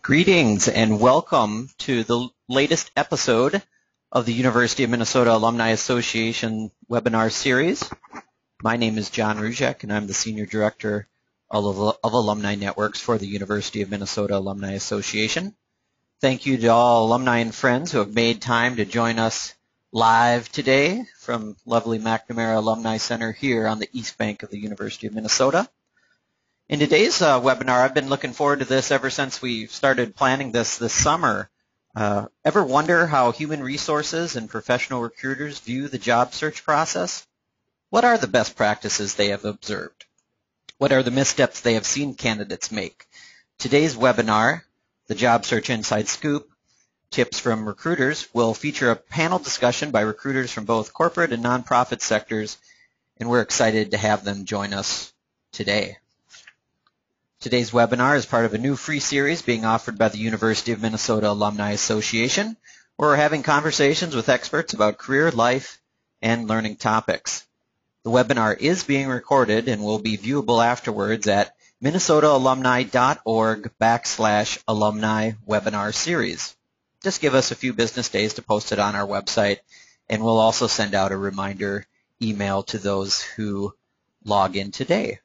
Greetings and welcome to the latest episode of the University of Minnesota Alumni Association webinar series. My name is John Ruzek and I'm the Senior Director of Alumni Networks for the University of Minnesota Alumni Association. Thank you to all alumni and friends who have made time to join us live today from lovely McNamara Alumni Center here on the East Bank of the University of Minnesota. In today's webinar, I've been looking forward to this ever since we started planning this summer. Ever wonder how human resources and professional recruiters view the job search process? What are the best practices they have observed? What are the missteps they have seen candidates make? Today's webinar, the Job Search Inside Scoop, Tips from Recruiters, will feature a panel discussion by recruiters from both corporate and nonprofit sectors, and we're excited to have them join us today. Today's webinar is part of a new free series being offered by the University of Minnesota Alumni Association, where we're having conversations with experts about career, life, and learning topics. The webinar is being recorded and will be viewable afterwards at minnesotaalumni.org/alumni webinar series. Just give us a few business days to post it on our website, and we'll also send out a reminder email to those who log in today.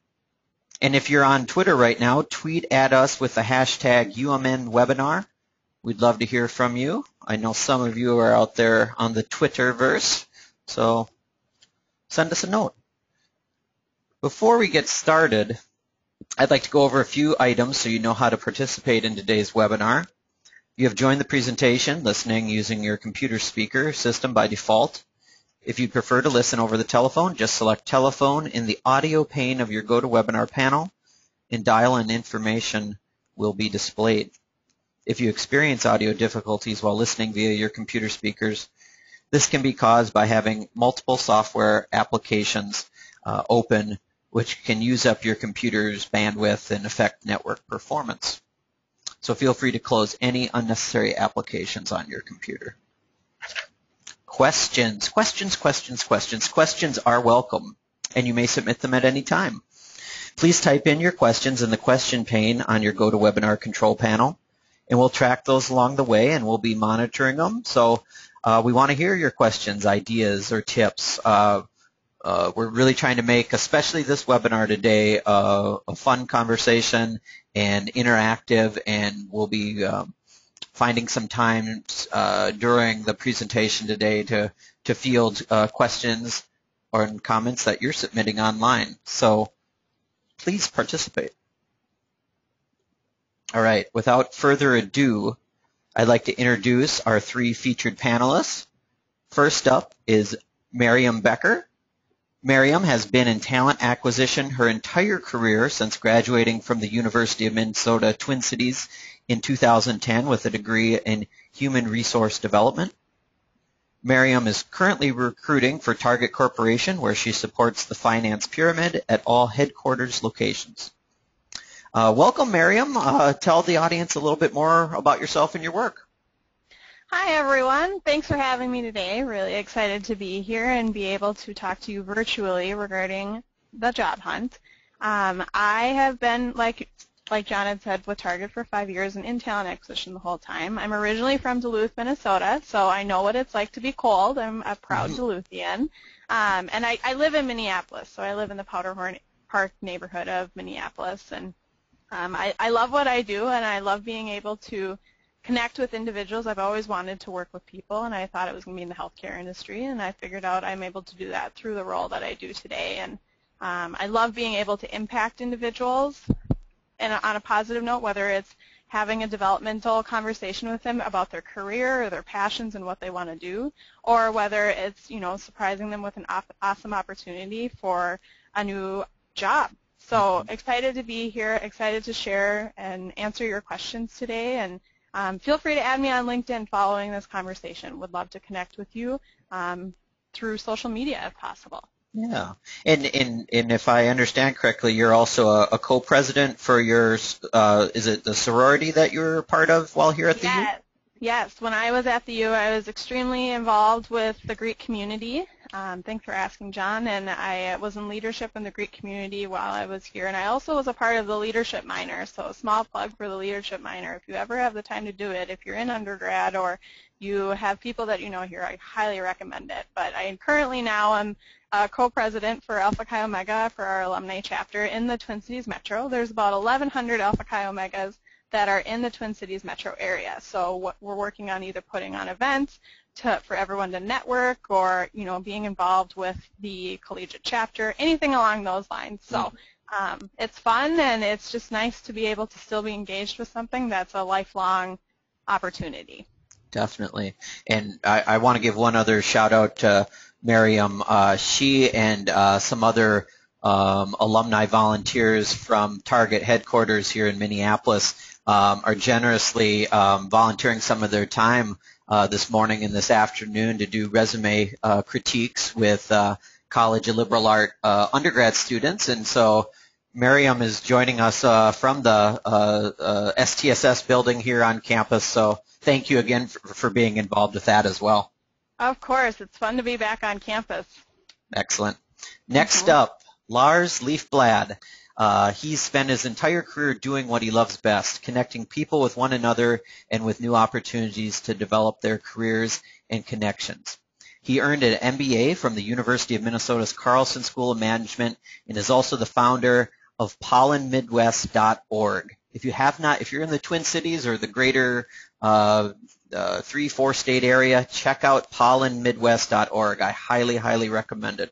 And if you're on Twitter right now, tweet at us with the hashtag UMNWebinar. We'd love to hear from you. I know some of you are out there on the Twitterverse, so send us a note. Before we get started, I'd like to go over a few items so you know how to participate in today's webinar. You have joined the presentation listening using your computer speaker system by default. If you prefer to listen over the telephone, just select telephone in the audio pane of your GoToWebinar panel and dial and information will be displayed. If you experience audio difficulties while listening via your computer speakers, this can be caused by having multiple software applications open, which can use up your computer's bandwidth and affect network performance. So feel free to close any unnecessary applications on your computer. Questions are welcome, and you may submit them at any time. Please type in your questions in the question pane on your GoToWebinar control panel, and we'll track those along the way, and we'll be monitoring them. So we want to hear your questions, ideas, or tips. We're really trying to make, especially this webinar today, a fun conversation and interactive, and we'll be finding some time during the presentation today to field questions or comments that you're submitting online. So please participate. All right, without further ado, I'd like to introduce our three featured panelists. First up is Miriam Becker. Miriam has been in talent acquisition her entire career since graduating from the University of Minnesota Twin Cities in 2010 with a degree in Human Resource Development. Miriam is currently recruiting for Target Corporation, where she supports the finance pyramid at all headquarters locations. Welcome, Miriam. Tell the audience a little bit more about yourself and your work. Hi, everyone. Thanks for having me today. Really excited to be here and be able to talk to you virtually regarding the job hunt. I have been, like John had said, with Target for 5 years and in talent acquisition the whole time. I'm originally from Duluth, Minnesota, so I know what it's like to be cold. I'm a proud Duluthian. And I live in Minneapolis, so I live in the Powderhorn Park neighborhood of Minneapolis. And I love what I do, and I love being able to connect with individuals. I've always wanted to work with people, and I thought it was going to be in the healthcare industry, and I figured out I'm able to do that through the role that I do today. And I love being able to impact individuals and on a positive note, whether it's having a developmental conversation with them about their career or their passions and what they want to do, or whether it's, surprising them with an awesome opportunity for a new job. So excited to be here, excited to share and answer your questions today, and feel free to add me on LinkedIn following this conversation. Would love to connect with you through social media if possible. Yeah, and if I understand correctly, you're also a co-president for your, is it the sorority that you're part of while here at the U? Yes. When I was at the U, I was extremely involved with the Greek community. Thanks for asking, John. And I was in leadership in the Greek community while I was here, and I also was a part of the leadership minor. So a small plug for the leadership minor. If you ever have the time to do it, if you're in undergrad or you have people that you know here, I highly recommend it. But I currently now am co-president for Alpha Chi Omega for our alumni chapter in the Twin Cities Metro. There's about 1,100 Alpha Chi Omegas that are in the Twin Cities metro area. So what we're working on either putting on events for everyone to network or, being involved with the collegiate chapter, anything along those lines. So it's fun, and it's just nice to be able to still be engaged with something that's a lifelong opportunity. Definitely. And I want to give one other shout out to Miriam. She and some other alumni volunteers from Target headquarters here in Minneapolis are generously volunteering some of their time this morning and this afternoon to do resume critiques with college and liberal art undergrad students. And so Miriam is joining us from the STSS building here on campus. So thank you again for being involved with that as well. Of course. It's fun to be back on campus. Excellent. Next up, Lars Leifblad. He's spent his entire career doing what he loves best, connecting people with one another and with new opportunities to develop their careers and connections. He earned an MBA from the University of Minnesota's Carlson School of Management and is also the founder of pollenmidwest.org. If you're in the Twin Cities or the greater 3-4 state area, check out pollenmidwest.org. I highly, highly recommend it.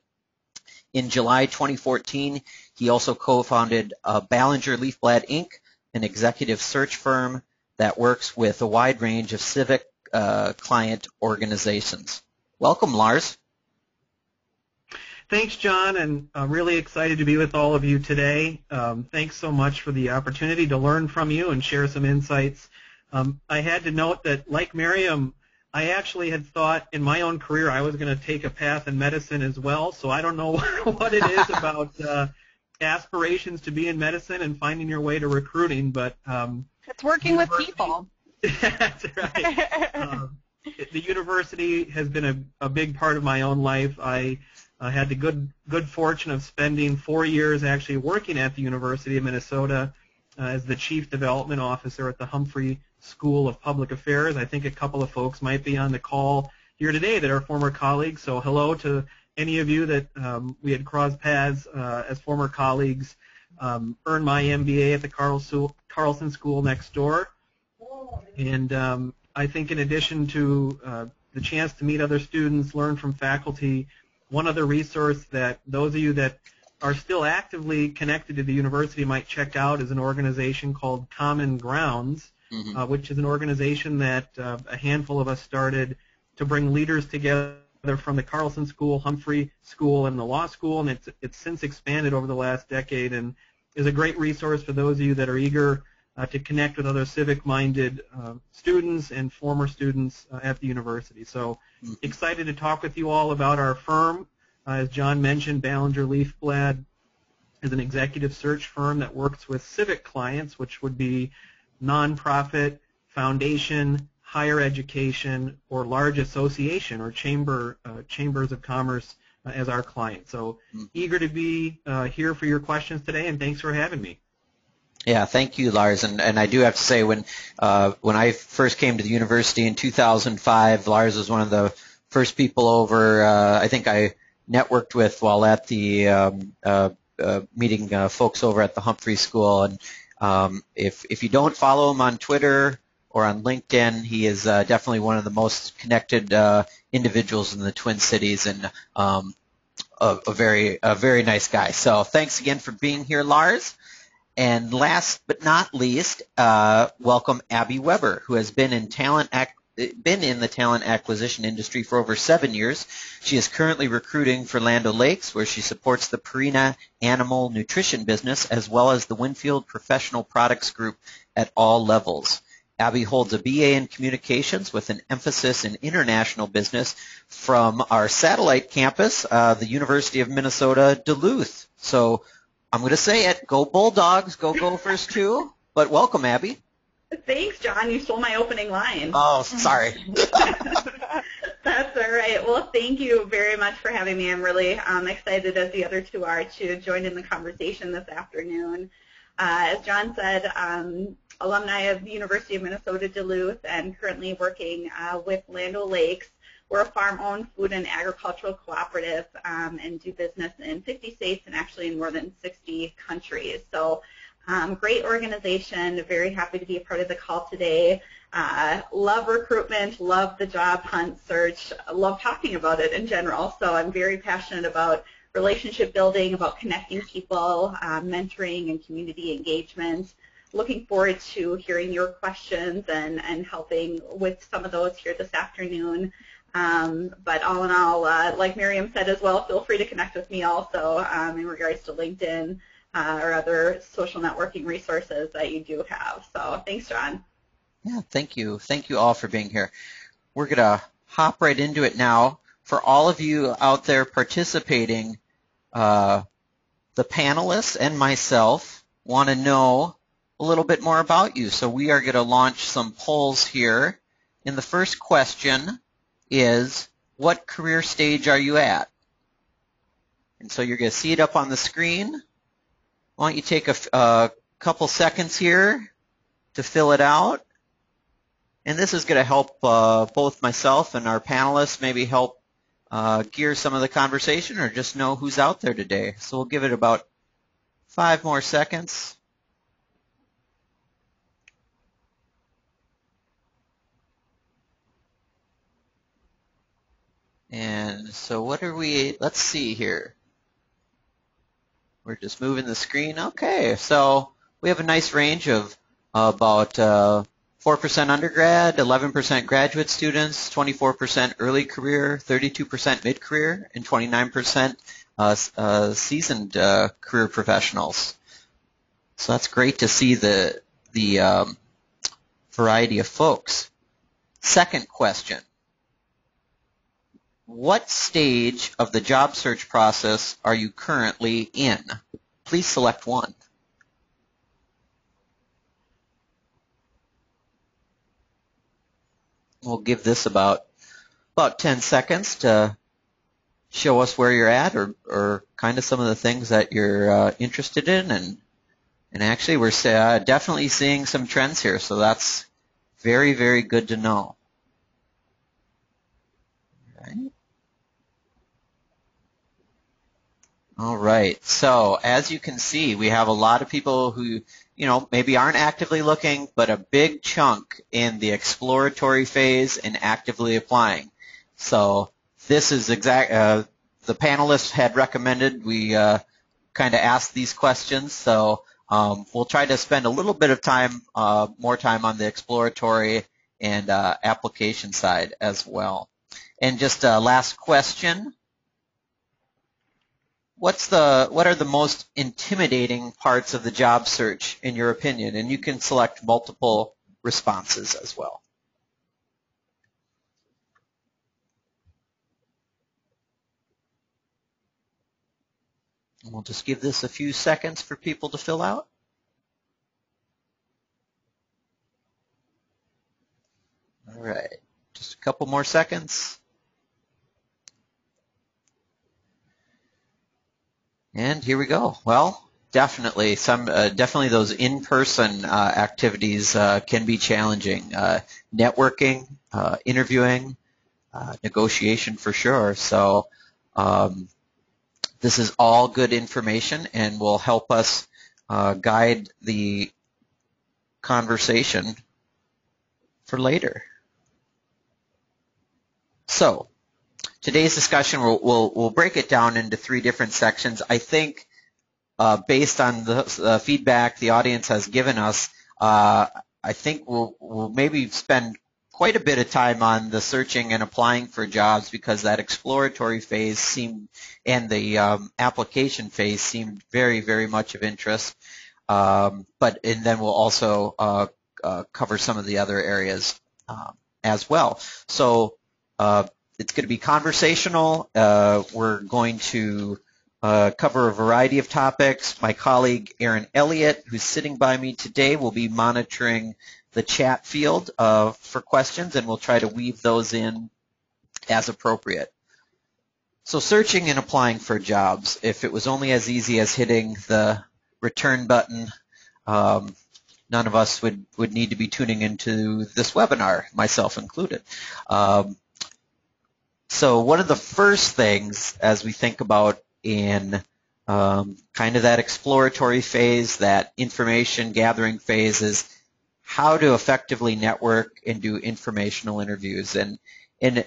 In July 2014, he also co-founded Ballinger Leifblad, Inc., an executive search firm that works with a wide range of civic client organizations. Welcome, Lars. Thanks, John, and I'm really excited to be with all of you today. Thanks so much for the opportunity to learn from you and share some insights. I had to note that, like Miriam, I actually had thought in my own career I was going to take a path in medicine as well, so I don't know what it is about aspirations to be in medicine and finding your way to recruiting, but it's working with people. That's right. The university has been a big part of my own life. I had the good fortune of spending 4 years actually working at the University of Minnesota as the Chief Development Officer at the Humphrey School of Public Affairs. I think a couple of folks might be on the call here today that are former colleagues, so hello to any of you that we had crossed paths as former colleagues. Earned my MBA at the Carlson School next door, and I think in addition to the chance to meet other students, learn from faculty, one other resource that those of you that are still actively connected to the university might check out is an organization called Common Grounds, which is an organization that a handful of us started to bring leaders together from the Carlson School, Humphrey School, and the law school, and it's since expanded over the last decade and is a great resource for those of you that are eager to connect with other civic-minded students and former students at the university. So excited to talk with you all about our firm. As John mentioned, Ballinger Leifblad is an executive search firm that works with civic clients, which would be nonprofit, foundation, higher education, or large association or chambers of commerce as our client. So eager to be here for your questions today, and thanks for having me. Yeah, thank you, Lars. And I do have to say, when I first came to the university in 2005, Lars was one of the first people over. I think I networked with while at the meeting folks over at the Humphrey School. And if you don't follow him on Twitter or on LinkedIn, he is definitely one of the most connected individuals in the Twin Cities, and a very nice guy. So thanks again for being here, Lars. And last but not least, welcome Abby Weber, who has been in the talent acquisition industry for over 7 years. She is currently recruiting for Land O'Lakes, where she supports the Purina animal nutrition business as well as the Winfield Professional Products Group at all levels. Abby holds a BA in communications with an emphasis in international business from our satellite campus, the University of Minnesota, Duluth. So I'm going to say it, go Bulldogs, go Gophers too, but welcome, Abby. Thanks, John. You stole my opening line. Oh, sorry. That's That's all right. Well, thank you very much for having me. I'm really excited, as the other two are, to join in the conversation this afternoon. As John said, alumni of the University of Minnesota Duluth and currently working with Land O'Lakes. We're a farm-owned food and agricultural cooperative and do business in 50 states and actually in more than 60 countries. So great organization, very happy to be a part of the call today. Love recruitment, love the job hunt search, love talking about it in general. So I'm very passionate about relationship building, about connecting people, mentoring and community engagement. Looking forward to hearing your questions and helping with some of those here this afternoon. But all in all, like Miriam said as well, feel free to connect with me also in regards to LinkedIn or other social networking resources that you do have. So thanks, John. Yeah, thank you. Thank you all for being here. We're going to hop right into it now. For all of you out there participating, the panelists and myself want to know a little bit more about you. So we are going to launch some polls here. And the first question is, what career stage are you at? And so you're going to see it up on the screen. Why don't you take a couple seconds here to fill it out? And this is going to help both myself and our panelists maybe help gear some of the conversation or just know who's out there today. So we'll give it about 5 more seconds. And so what are we, let's see here. We're just moving the screen. Okay, so we have a nice range of about 4% undergrad, 11% graduate students, 24% early career, 32% mid-career, and 29% seasoned career professionals. So that's great to see the variety of folks. Second question. What stage of the job search process are you currently in? Please select one. We'll give this about 10 seconds to show us where you're at or kind of some of the things that you're interested in. And actually, we're definitely seeing some trends here, so that's very, very good to know. Right. All right. So as you can see, we have a lot of people who, maybe aren't actively looking, but a big chunk in the exploratory phase and actively applying. So this is the panelists had recommended we kind of ask these questions. So we'll try to spend a little bit of time, more time on the exploratory and application side as well. And just a last question. What are the most intimidating parts of the job search in your opinion? And you can select multiple responses as well. And we'll just give this a few seconds for people to fill out. All right, just a couple more seconds. And here we go. Well, definitely definitely those in-person activities can be challenging. Networking, interviewing, negotiation for sure. So this is all good information and will help us guide the conversation for later. So today's discussion, we'll break it down into 3 different sections. I think based on the feedback the audience has given us, I think we'll maybe spend quite a bit of time on the searching and applying for jobs because that exploratory phase seemed and the application phase seemed very, very much of interest. And then we'll also cover some of the other areas as well. So it's going to be conversational. We're going to cover a variety of topics. My colleague Erin Elliott, who's sitting by me today, will be monitoring the chat field for questions, and we'll try to weave those in as appropriate. So searching and applying for jobs, if it was only as easy as hitting the return button, none of us would need to be tuning into this webinar, myself included. So one of the first things as we think about in kind of that exploratory phase, that information gathering phase, is how to effectively network and do informational interviews. And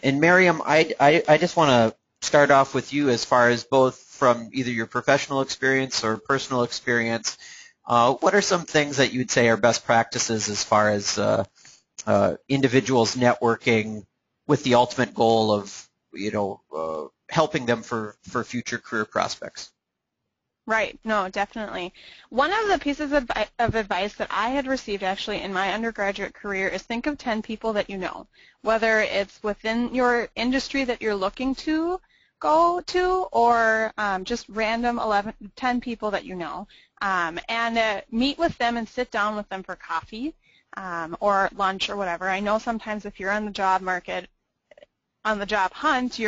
Miriam, I just want to start off with you as far as both from either your professional experience or personal experience. What are some things that you would say are best practices as far as individuals networking with the ultimate goal of, helping them for future career prospects? Right. No, definitely. One of the pieces of advice that I had received actually in my undergraduate career is think of 10 people that you know, whether it's within your industry that you're looking to go to or just random 10 people that you know, and meet with them and sit down with them for coffee or lunch or whatever. I know sometimes if you're on the job market, on the job hunt,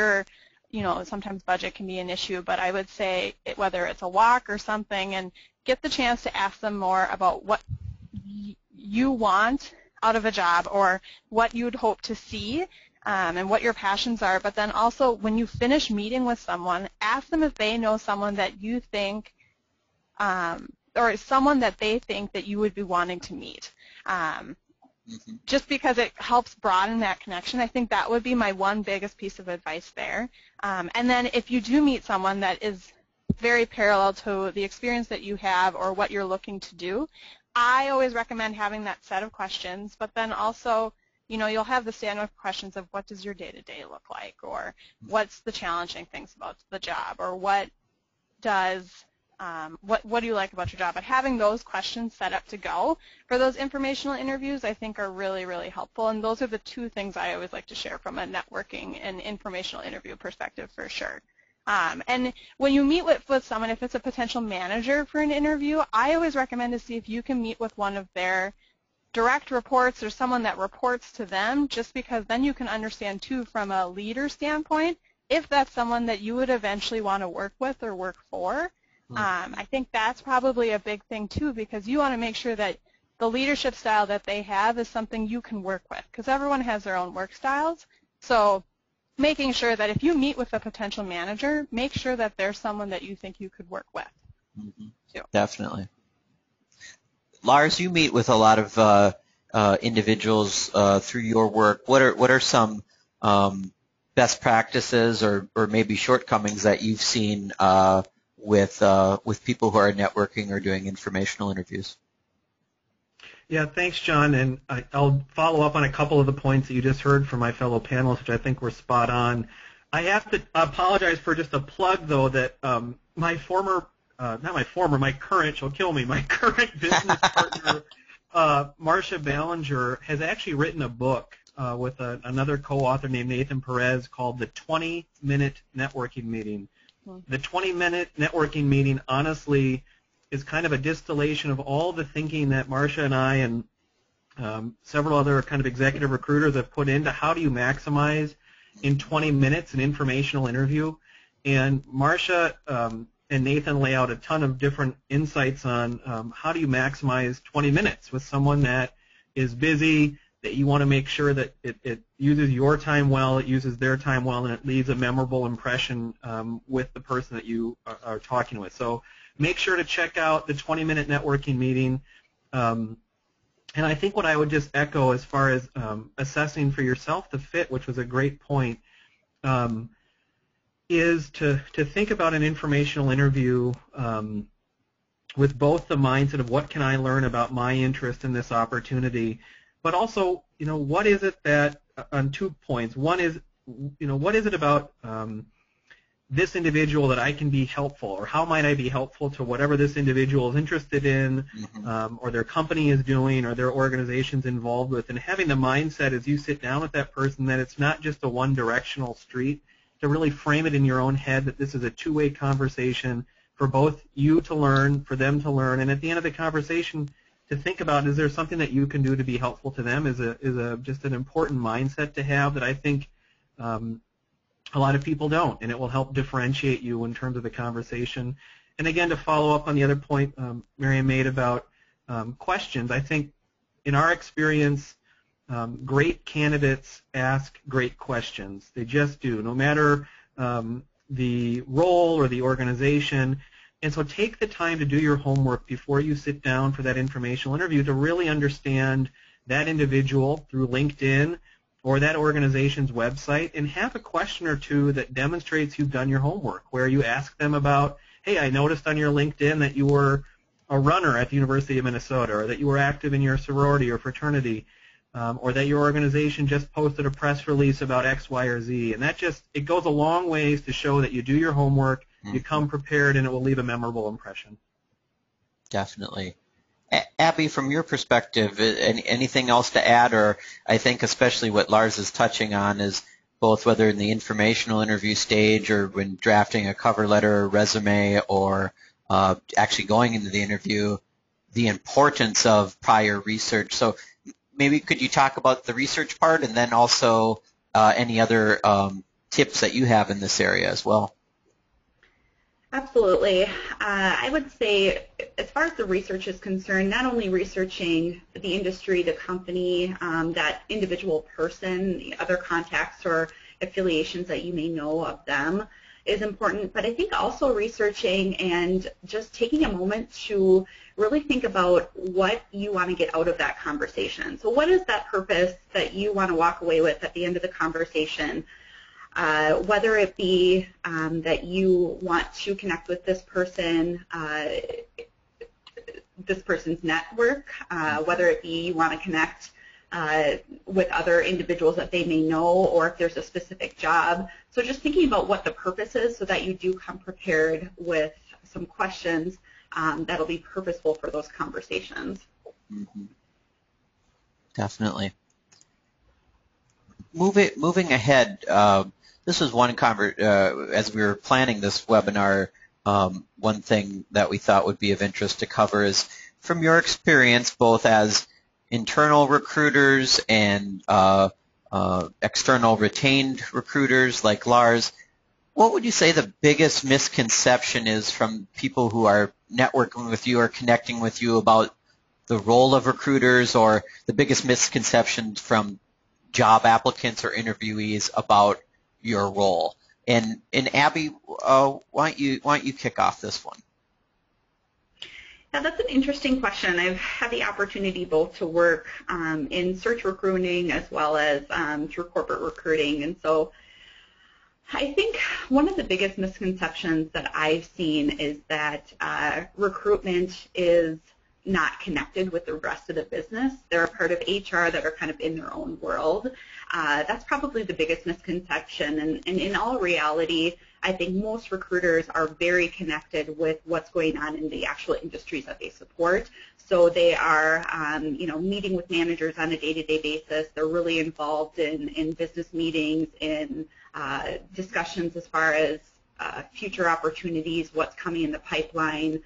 sometimes budget can be an issue, but I would say whether it's a walk or something, and get the chance to ask them more about what you want out of a job or what you'd hope to see and what your passions are. But then also when you finish meeting with someone, ask them if they know someone that you think or someone that they think that you would be wanting to meet. Just because it helps broaden that connection. I think that would be my one biggest piece of advice there. And then if you do meet someone that is very parallel to the experience that you have or what you're looking to do, I always recommend having that set of questions, but then also, you'll have the standard questions of what does your day-to-day look like, or what's the challenging things about the job, or what do you like about your job? But having those questions set up to go for those informational interviews, I think, are really, really helpful. And those are the two things I always like to share from a networking and informational interview perspective for sure. And when you meet with someone, if it's a potential manager for an interview, I always recommend to see if you can meet with one of their direct reports or someone that reports to them, just because then you can understand, too, from a leader standpoint, if that's someone that you would eventually want to work with or work for. I think that's probably a big thing, too, because you want to make sure that the leadership style that they have is something you can work with, because everyone has their own work styles. So making sure that if you meet with a potential manager, make sure that there's someone that you think you could work with. Definitely. Lars, you meet with a lot of individuals through your work. What are some best practices or maybe shortcomings that you've seen with people who are networking or doing informational interviews? Yeah, thanks, John. And I'll follow up on a couple of the points that you just heard from my fellow panelists, which I think were spot on. I have to apologize for just a plug, though, that my current, she'll kill me, my current business partner, Marcia Ballinger, has actually written a book with another co-author named Nathan Perez called The 20-Minute Networking Meeting. The 20-minute networking meeting, honestly, is kind of a distillation of all the thinking that Marcia and I and several other kind of executive recruiters have put into how do you maximize in 20 minutes an informational interview. And Marcia and Nathan lay out a ton of different insights on how do you maximize 20 minutes with someone that is busy, that you want to make sure that it uses your time well, it uses their time well, and it leaves a memorable impression with the person that you are talking with. So make sure to check out the 20-minute networking meeting. And I think what I would just echo as far as assessing for yourself the fit, which was a great point, is to think about an informational interview with both the mindset of what can I learn about my interest in this opportunity, but also, what is it that, on 2 points. One is, what is it about this individual that I can be helpful, or how might I be helpful to whatever this individual is interested in, or their company is doing, or their organization's involved with, and having the mindset as you sit down with that person that it's not just a one-directional street, to really frame it in your own head that this is a two-way conversation for both you to learn, for them to learn, and at the end of the conversation, to think about, is there something that you can do to be helpful to them, is just an important mindset to have that I think a lot of people don't, and it will help differentiate you in terms of the conversation. And again, to follow up on the other point Marianne made about questions, I think in our experience, great candidates ask great questions. They just do, no matter the role or the organization. And so take the time to do your homework before you sit down for that informational interview to really understand that individual through LinkedIn or that organization's website, and have a question or two that demonstrates you've done your homework, where you ask them about, hey, I noticed on your LinkedIn that you were a runner at the University of Minnesota, or that you were active in your sorority or fraternity, or that your organization just posted a press release about X, Y, or Z. And that just, it goes a long ways to show that you do your homework, you come prepared, and it will leave a memorable impression. Definitely. Abby, from your perspective, anything else to add? Or I think especially what Lars is touching on is both whether in the informational interview stage or when drafting a cover letter or resume or actually going into the interview, the importance of prior research. So maybe could you talk about the research part and then also any other tips that you have in this area as well? Absolutely. I would say, as far as the research is concerned, not only researching the industry, the company, that individual person, the other contacts or affiliations that you may know of them is important, but I think also researching and just taking a moment to really think about what you want to get out of that conversation. So what is that purpose that you want to walk away with at the end of the conversation? Whether it be that you want to connect with this person, this person's network, whether it be you want to connect with other individuals that they may know, or if there's a specific job. So just thinking about what the purpose is so that you do come prepared with some questions that'll be purposeful for those conversations. Mm-hmm. Definitely. Moving ahead, this was one as we were planning this webinar, one thing that we thought would be of interest to cover is, from your experience both as internal recruiters and external retained recruiters like Lars, what would you say the biggest misconception is from people who are networking with you or connecting with you about the role of recruiters, or the biggest misconception from job applicants or interviewees about your role? And Abby, why don't you kick off this one? Yeah, that's an interesting question. I've had the opportunity both to work in search recruiting as well as through corporate recruiting, and so I think one of the biggest misconceptions that I've seen is that recruitment is not connected with the rest of the business. They're a part of HR that are kind of in their own world. That's probably the biggest misconception. And in all reality, I think most recruiters are very connected with what's going on in the actual industries that they support. So they are, meeting with managers on a day-to-day basis. They're really involved in business meetings, in discussions as far as future opportunities, what's coming in the pipeline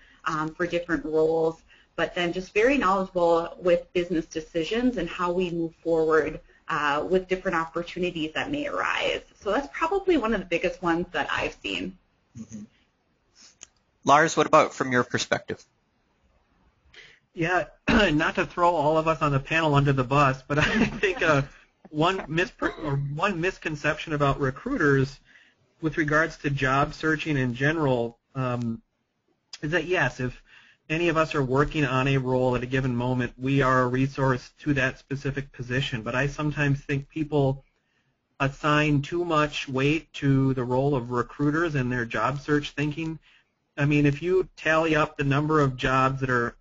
for different roles, but then just very knowledgeable with business decisions and how we move forward with different opportunities that may arise. So that's probably one of the biggest ones that I've seen. Mm-hmm. Lars, what about from your perspective? Yeah, not to throw all of us on the panel under the bus, but I think one misconception about recruiters with regards to job searching in general is that, yes, if any of us are working on a role at a given moment, we are a resource to that specific position. But I sometimes think people assign too much weight to the role of recruiters in their job search thinking. I mean, if you tally up the number of jobs that are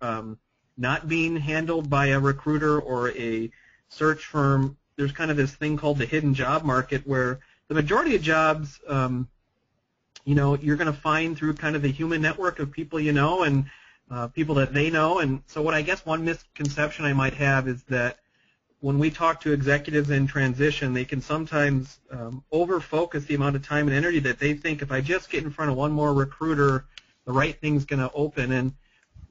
not being handled by a recruiter or a search firm, there's kind of this thing called the hidden job market, where the majority of jobs, you're going to find through kind of the human network of people you know and people that they know. And so what I guess one misconception I might have is that when we talk to executives in transition, they can sometimes over-focus the amount of time and energy that they think, if I just get in front of one more recruiter, the right thing's going to open. And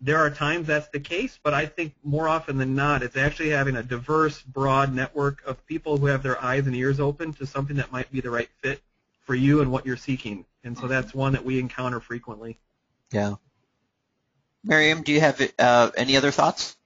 there are times that's the case, but I think more often than not, it's actually having a diverse, broad network of people who have their eyes and ears open to something that might be the right fit for you and what you're seeking. And so that's one that we encounter frequently. Yeah. Miriam, do you have any other thoughts?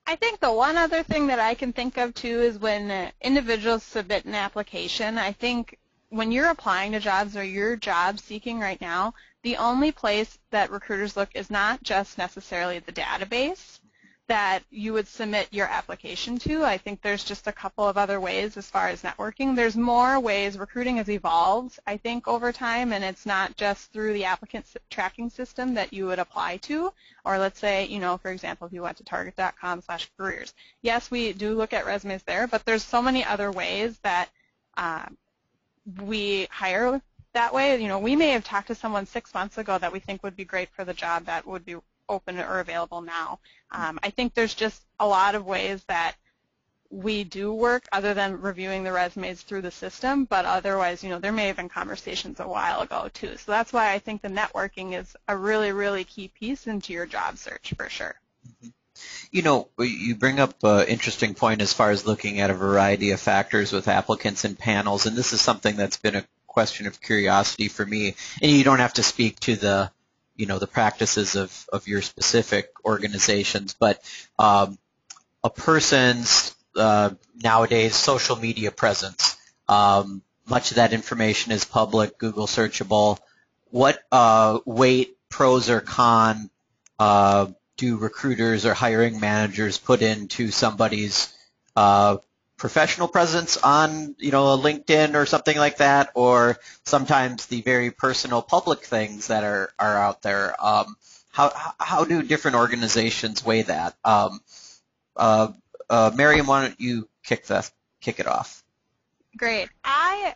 I think the one other thing that I can think of too is when individuals submit an application. I think when you're applying to jobs or you're job seeking right now, the only place that recruiters look is not just necessarily the database that you would submit your application to. I think there's just a couple of other ways as far as networking. There's more ways. Recruiting has evolved, I think, over time, and it's not just through the applicant tracking system that you would apply to, or let's say, you know, for example, if you went to target.com/careers. Yes, we do look at resumes there, but there's so many other ways that we hire that way. You know, we may have talked to someone 6 months ago that we think would be great for the job that would be open or available now. I think there's just a lot of ways that we do work other than reviewing the resumes through the system, but otherwise, you know, there may have been conversations a while ago too. So that's why I think the networking is a really, really key piece into your job search for sure. Mm-hmm. You know, you bring up an interesting point as far as looking at a variety of factors with applicants and panels, and this is something that's been a question of curiosity for me. And you don't have to speak to the, you know, the practices of your specific organizations, but a person's nowadays social media presence, much of that information is public, Google searchable. What weight, pros or con, do recruiters or hiring managers put into somebody's professional presence on, you know, a LinkedIn or something like that, or sometimes the very personal public things that are out there? How do different organizations weigh that? Miriam, why don't you kick it off? Great. I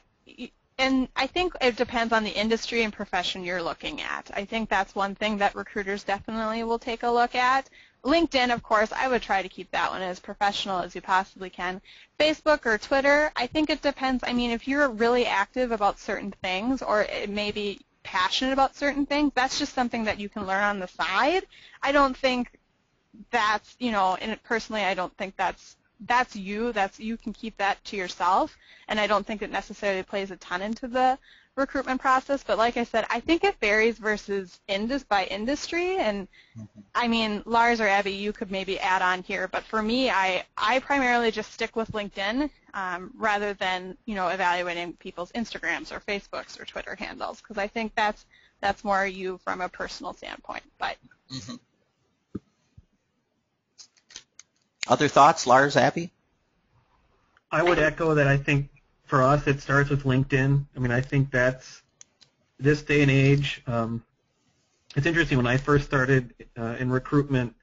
think it depends on the industry and profession you're looking at. I think that's one thing that recruiters definitely will take a look at. LinkedIn, of course, I would try to keep that one as professional as you possibly can. Facebook or Twitter, I think it depends. I mean, if you're really active about certain things or maybe passionate about certain things, that's just something that you can learn on the side. I don't think that's, you know, and personally, I don't think that's you. You can keep that to yourself, and I don't think it necessarily plays a ton into the recruitment process. But like I said, I think it varies by industry, and I mean, Lars or Abby, you could maybe add on here, but for me, I primarily just stick with LinkedIn rather than, you know, evaluating people's Instagrams or Facebooks or Twitter handles, because I think that's more you from a personal standpoint. But Other thoughts, Lars, Abby? I would echo that. I think for us it starts with LinkedIn. I mean, I think that's this day and age. It's interesting, when I first started in recruitment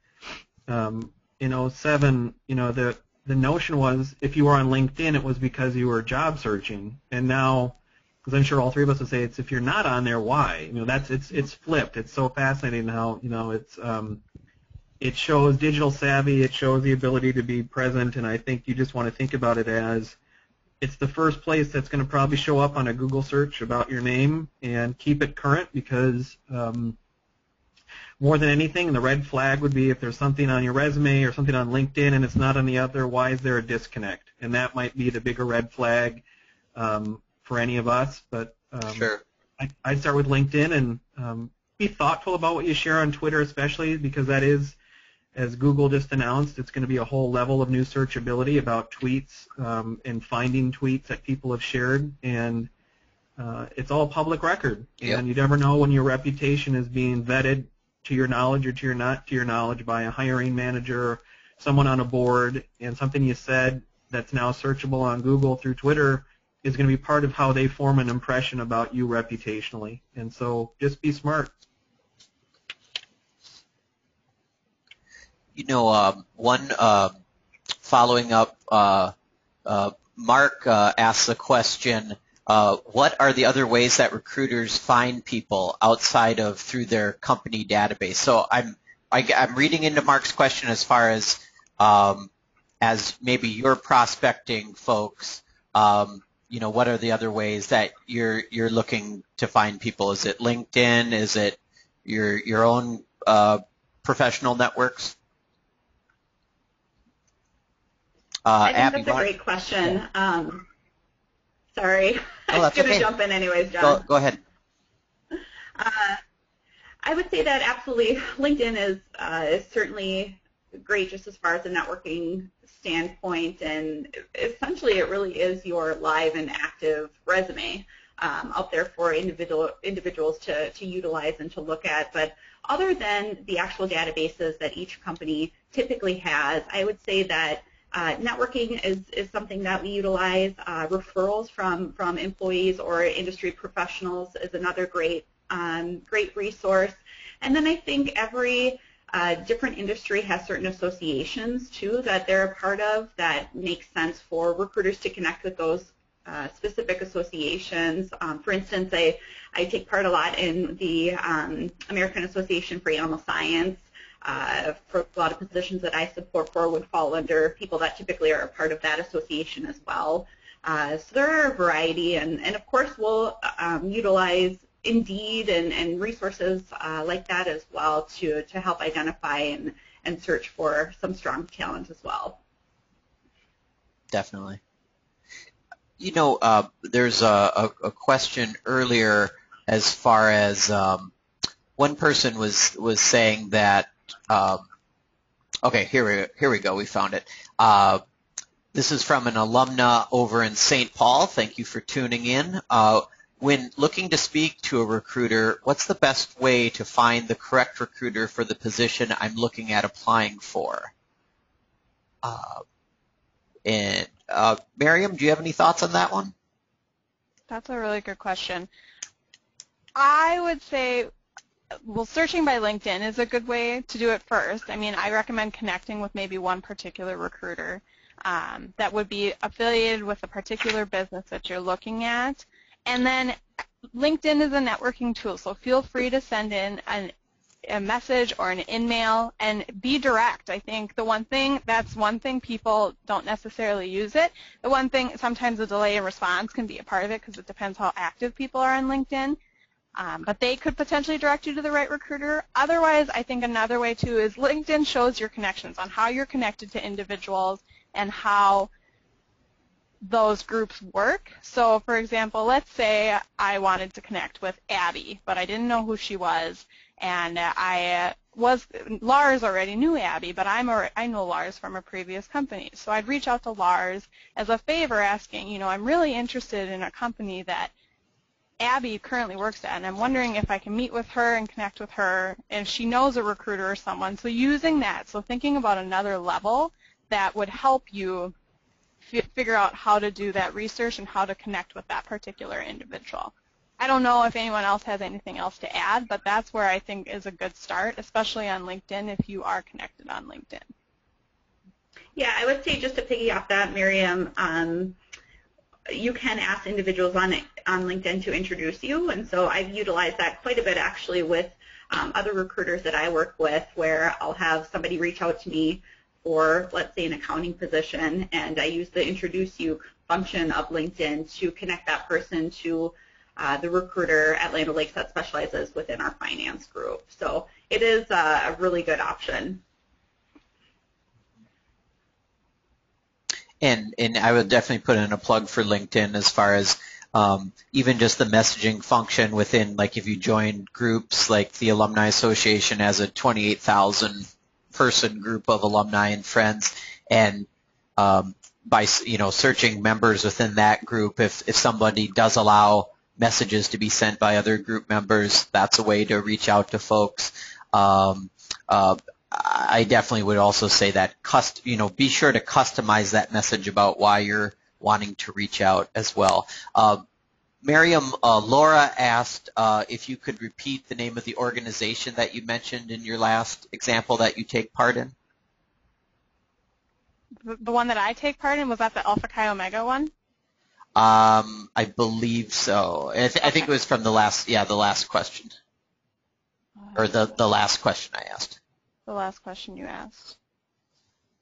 in 2007, you know, the notion was if you were on LinkedIn, it was because you were job searching. And now, because I'm sure all three of us would say, it's if you're not on there, why? You know, it's flipped. It's so fascinating how, you know, it shows digital savvy, it shows the ability to be present, and I think you just want to think about it as it's the first place that's going to probably show up on a Google search about your name, and keep it current, because more than anything, the red flag would be if there's something on your resume or something on LinkedIn and it's not on the other, why is there a disconnect? And that might be the bigger red flag for any of us. But Sure. I'd start with LinkedIn and be thoughtful about what you share on Twitter, especially because that is, as Google just announced, it's going to be a whole level of new searchability about tweets and finding tweets that people have shared, and it's all public record. Yep. And you never know when your reputation is being vetted to your knowledge or to your knowledge by a hiring manager, someone on a board, and something you said that's now searchable on Google through Twitter is going to be part of how they form an impression about you reputationally. And so just be smart. You know, one following up, Mark asks the question, what are the other ways that recruiters find people outside of through their company database? So I'm reading into Mark's question as far as maybe you're prospecting folks, you know, what are the other ways that you're looking to find people? Is it LinkedIn? Is it your own professional networks? I think Abby, that's a great question. Sorry. Oh, that's I'm going okay. to jump in anyways, John. Go ahead. I would say that absolutely LinkedIn is certainly great just as far as a networking standpoint, and essentially it really is your live and active resume out there for individuals to utilize and to look at. But other than the actual databases that each company typically has, I would say that networking is something that we utilize. Referrals from employees or industry professionals is another great resource. And then I think every different industry has certain associations too that they're a part of that makes sense for recruiters to connect with those specific associations. For instance, I take part a lot in the American Association for Animal Science. For a lot of positions that I support for would fall under people that typically are a part of that association as well. So there are a variety, and of course we'll utilize Indeed and resources like that as well to help identify and search for some strong talent as well. Definitely. You know, there's a question earlier as far as one person was saying that. Okay, here we go. We found it. This is from an alumna over in St. Paul. Thank you for tuning in. When looking to speak to a recruiter, what's the best way to find the correct recruiter for the position I'm looking at applying for? Miriam, do you have any thoughts on that one? That's a really good question. I would say, well, searching by LinkedIn is a good way to do it first. I mean, I recommend connecting with maybe one particular recruiter that would be affiliated with a particular business that you're looking at. And then LinkedIn is a networking tool, so feel free to send in a message or an email and be direct. I think that's one thing people don't necessarily use it. The one thing, sometimes the delay in response can be a part of it because it depends how active people are on LinkedIn. But they could potentially direct you to the right recruiter. Otherwise, I think another way too is LinkedIn shows your connections on how you're connected to individuals and how those groups work. So for example, let's say I wanted to connect with Abby, but I didn't know who she was, and Lars already knew Abby, but I know Lars from a previous company. So I'd reach out to Lars as a favor asking, I'm really interested in a company that Abby currently works at, and I'm wondering if I can meet with her and connect with her if she knows a recruiter or someone. So using that, so thinking about another level that would help you figure out how to do that research and how to connect with that particular individual. I don't know if anyone else has anything else to add, but that's where I think is a good start, especially on LinkedIn if you are connected on LinkedIn. Yeah, I would say just to piggyback that, Miriam, you can ask individuals on LinkedIn to introduce you, and so I've utilized that quite a bit actually with other recruiters that I work with, where I'll have somebody reach out to me for, let's say, an accounting position, and I use the introduce you function of LinkedIn to connect that person to the recruiter at Land O'Lakes that specializes within our finance group. So it is a really good option. And I would definitely put in a plug for LinkedIn as far as even just the messaging function within, like if you join groups like the Alumni Association has a 28,000 person group of alumni and friends, and by searching members within that group, if somebody does allow messages to be sent by other group members, that's a way to reach out to folks. I definitely would also say that be sure to customize that message about why you're wanting to reach out as well. Miriam, Laura asked if you could repeat the name of the organization that you mentioned in your last example that you take part in. The one that I take part in, was that the Alpha Chi Omega one? I believe so. I think it was from the last question, or the last question I asked. The last question you asked.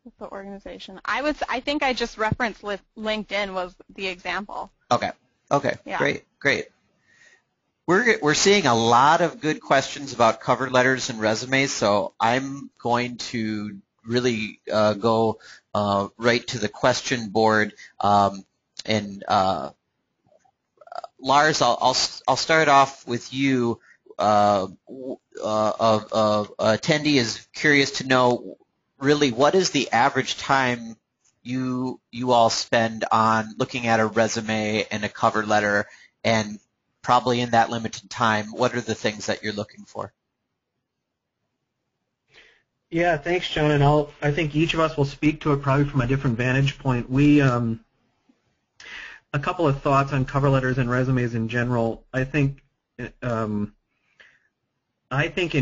What's the organization? I think I just referenced LinkedIn was the example. Okay. Yeah. Great. We're seeing a lot of good questions about cover letters and resumes, so I'm going to really go right to the question board and Lars, I'll start off with you. Attendee is curious to know, really, what is the average time you all spend on looking at a resume and a cover letter, and probably in that limited time, what are the things that you're looking for? Yeah, thanks, John. And I think each of us will speak to it probably from a different vantage point. A couple of thoughts on cover letters and resumes in general. I think in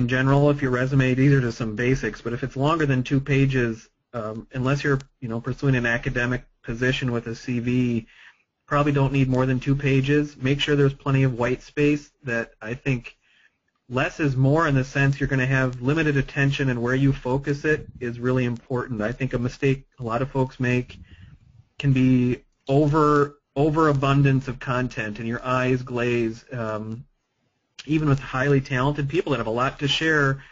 general, if your resume, these are just some basics, but if it's longer than 2 pages, unless you're pursuing an academic position with a CV, probably don't need more than 2 pages. Make sure there's plenty of white space. That I think less is more in the sense you're going to have limited attention, and where you focus it is really important. I think a mistake a lot of folks make can be overabundance of content, and your eyes glaze. Even with highly talented people that have a lot to share,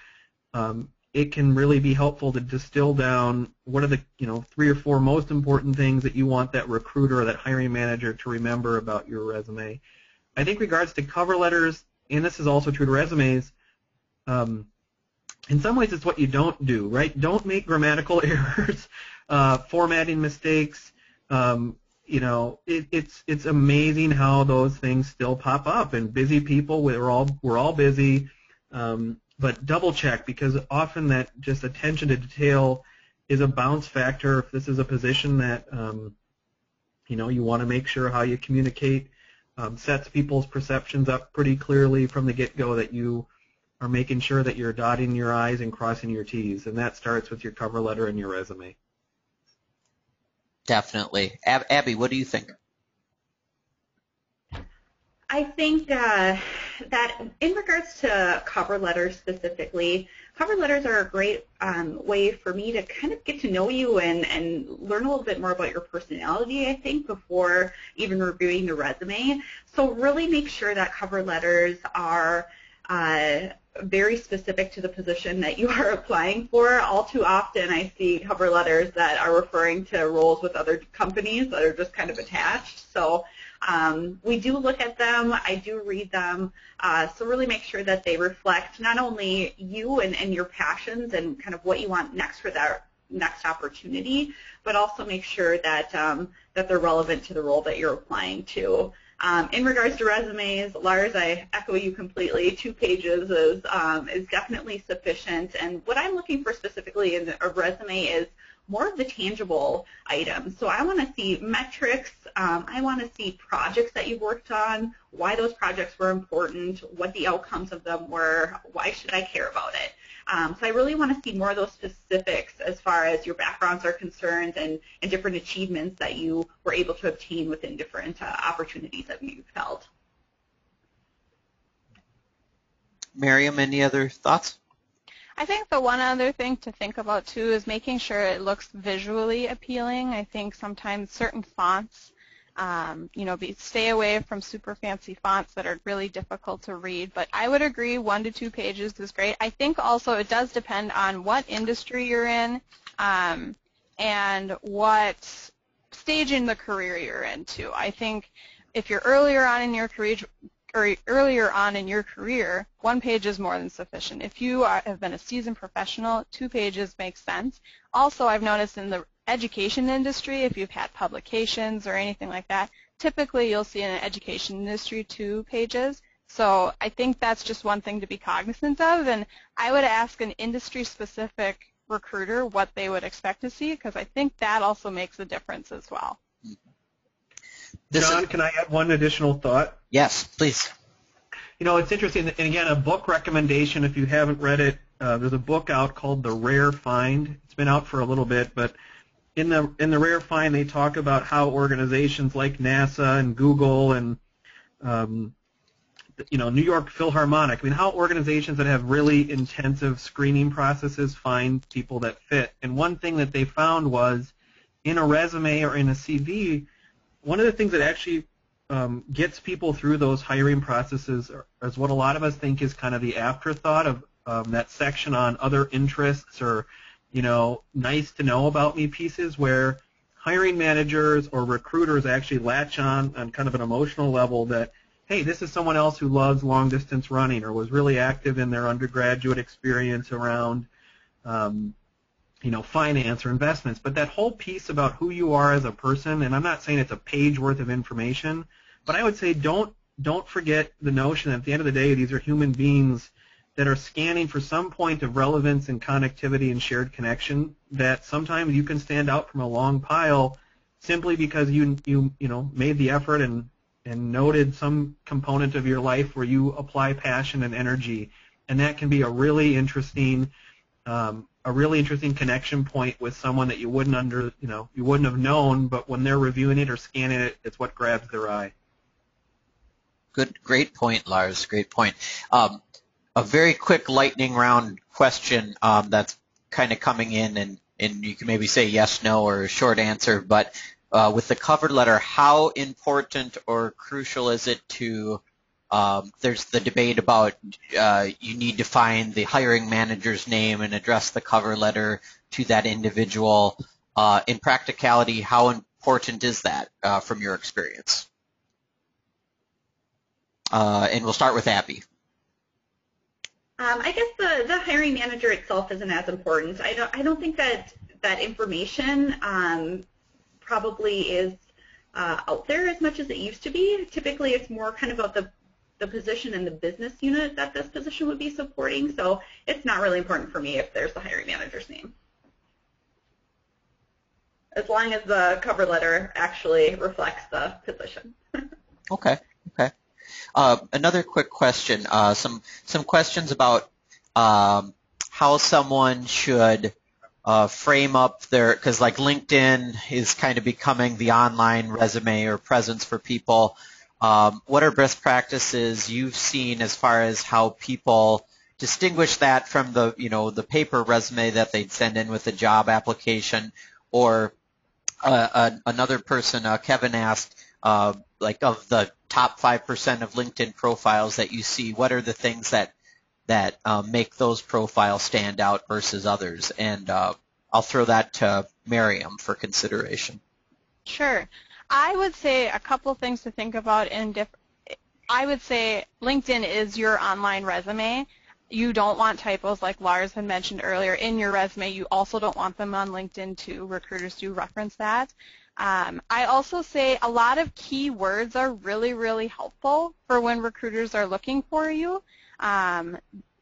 it can really be helpful to distill down what are the 3 or 4 most important things that you want that recruiter or that hiring manager to remember about your resume. I think regards to cover letters, and this is also true to resumes, in some ways it's what you don't do, right? Don't make grammatical errors, formatting mistakes. It's amazing how those things still pop up. And busy people, we're all busy, but double check, because often that just attention to detail is a bounce factor. If this is a position that you want to make sure how you communicate sets people's perceptions up pretty clearly from the get-go, that you are making sure that you're dotting your I's and crossing your T's, and that starts with your cover letter and your resume. Definitely. Abby, what do you think? I think that in regards to cover letters specifically, cover letters are a great way for me to kind of get to know you and learn a little bit more about your personality, I think, before even reviewing the resume. So really make sure that cover letters are very specific to the position that you are applying for. All too often I see cover letters that are referring to roles with other companies that are just kind of attached. So we do look at them. I do read them. So really make sure that they reflect not only you and your passions and kind of what you want next for that next opportunity, but also make sure that that they're relevant to the role that you're applying to. In regards to resumes, Lars, I echo you completely. 2 pages is definitely sufficient. And what I'm looking for specifically in a resume is more of the tangible items. So I want to see metrics. I want to see projects that you've worked on, why those projects were important, what the outcomes of them were, why should I care about it. So I really want to see more of those specifics as far as your backgrounds are concerned and different achievements that you were able to obtain within different opportunities that you've held. Miriam, any other thoughts? I think the one other thing to think about too is making sure it looks visually appealing. I think sometimes certain fonts, stay away from super fancy fonts that are really difficult to read. But I would agree 1 to 2 pages is great. I think also it does depend on what industry you're in and what stage in the career you're in too. I think if you're earlier on in your career, 1 page is more than sufficient. If you have been a seasoned professional, 2 pages makes sense. Also, I've noticed in the education industry, if you've had publications or anything like that, typically you'll see in an education industry 2 pages. So I think that's just one thing to be cognizant of, and I would ask an industry-specific recruiter what they would expect to see, because I think that also makes a difference as well. John, can I add one additional thought? Yes, please. It's interesting, and again, a book recommendation, if you haven't read it, there's a book out called The Rare Find. It's been out for a little bit, but in the Rare Find, they talk about how organizations like NASA and Google and New York Philharmonic, how organizations that have really intensive screening processes find people that fit. And one thing that they found was in a resume or in a CV, one of the things that actually gets people through those hiring processes is what a lot of us think is kind of the afterthought of that section on other interests or nice to know about me pieces, where hiring managers or recruiters actually latch on kind of an emotional level that hey, this is someone else who loves long-distance running or was really active in their undergraduate experience around finance or investments, but that whole piece about who you are as a person, and I'm not saying it's a page worth of information, but I would say don't forget the notion that at the end of the day, these are human beings that are scanning for some point of relevance and connectivity and shared connection, that sometimes you can stand out from a long pile simply because you made the effort and noted some component of your life where you apply passion and energy, and that can be a really interesting connection point with someone that you wouldn't have known, but when they're reviewing it or scanning it, it's what grabs their eye. Great point, Lars. Great point. A very quick lightning round question that's kind of coming in, and you can maybe say yes, no, or a short answer. But with the cover letter, how important or crucial is it to? There's the debate about you need to find the hiring manager's name and address the cover letter to that individual. In practicality, how important is that from your experience? And we'll start with Abby. I guess the hiring manager itself isn't as important. I don't think that information probably is out there as much as it used to be. Typically, it's more kind of about the position and the business unit that this position would be supporting. So it's not really important for me if there's the hiring manager's name, as long as the cover letter actually reflects the position. Okay. Another quick question. Some questions about how someone should frame up their, because like LinkedIn is kind of becoming the online resume or presence for people. What are best practices you've seen as far as how people distinguish that from the paper resume that they'd send in with a job application? Or another person, Kevin asked, like of the top 5% of LinkedIn profiles that you see, what are the things that make those profiles stand out versus others? And I'll throw that to Miriam for consideration. Sure. I would say a couple things to think about. I would say LinkedIn is your online resume. You don't want typos, like Lars had mentioned earlier, in your resume. You also don't want them on LinkedIn too. Recruiters do reference that. I also say a lot of keywords are really, really helpful for when recruiters are looking for you.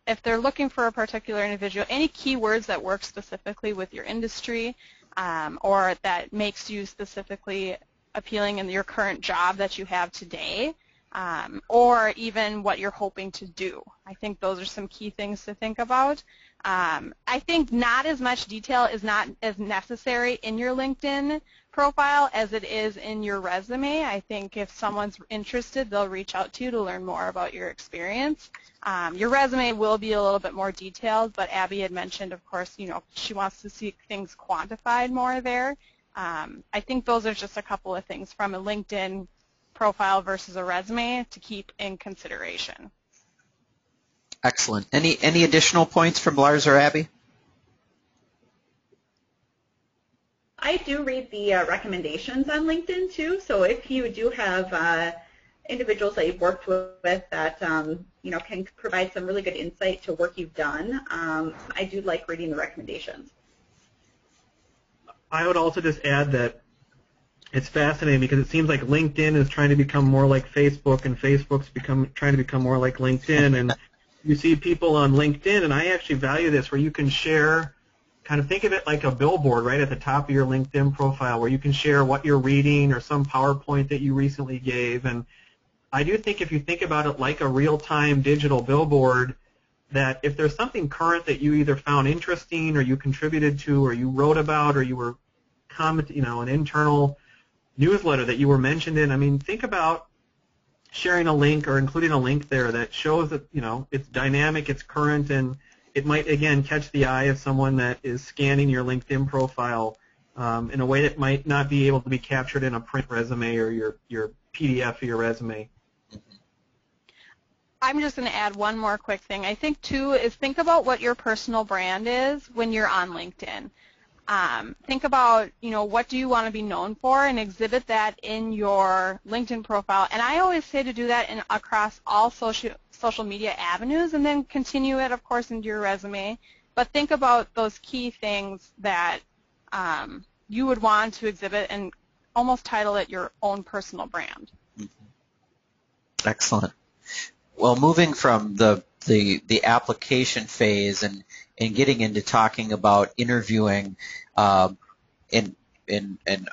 If they're looking for a particular individual, any keywords that work specifically with your industry or that makes you specifically appealing in your current job that you have today, or even what you're hoping to do. I think those are some key things to think about. I think not as much detail is not as necessary in your LinkedIn profile as it is in your resume. I think if someone's interested, they'll reach out to you to learn more about your experience. Your resume will be a little bit more detailed, but Abby had mentioned, of course, she wants to see things quantified more there. I think those are just a couple of things from a LinkedIn profile versus a resume to keep in consideration. Excellent. Any additional points from Lars or Abby? I do read the recommendations on LinkedIn too, so if you do have individuals that you've worked with that can provide some really good insight to work you've done, I do like reading the recommendations. I would also just add that it's fascinating because it seems like LinkedIn is trying to become more like Facebook, and Facebook's trying to become more like LinkedIn. And you see people on LinkedIn, and I actually value this, where you can share, kind of think of it like a billboard right at the top of your LinkedIn profile, where you can share what you're reading or some PowerPoint that you recently gave. And I do think if you think about it like a real-time digital billboard, that if there's something current that you either found interesting or you contributed to or you wrote about or you were commenting, an internal newsletter that you were mentioned in, I mean, think about sharing a link or including a link there that shows that, it's dynamic, it's current, and it might, again, catch the eye of someone that is scanning your LinkedIn profile in a way that might not be able to be captured in a print resume or your PDF of your resume. I'm just going to add one more quick thing. I think, too, is think about what your personal brand is when you're on LinkedIn. Think about, what do you want to be known for, and exhibit that in your LinkedIn profile. And I always say to do that across all social media avenues, and then continue it, of course, into your resume. But think about those key things that you would want to exhibit and almost title it your own personal brand. Excellent. Well, moving from the application phase and getting into talking about interviewing, and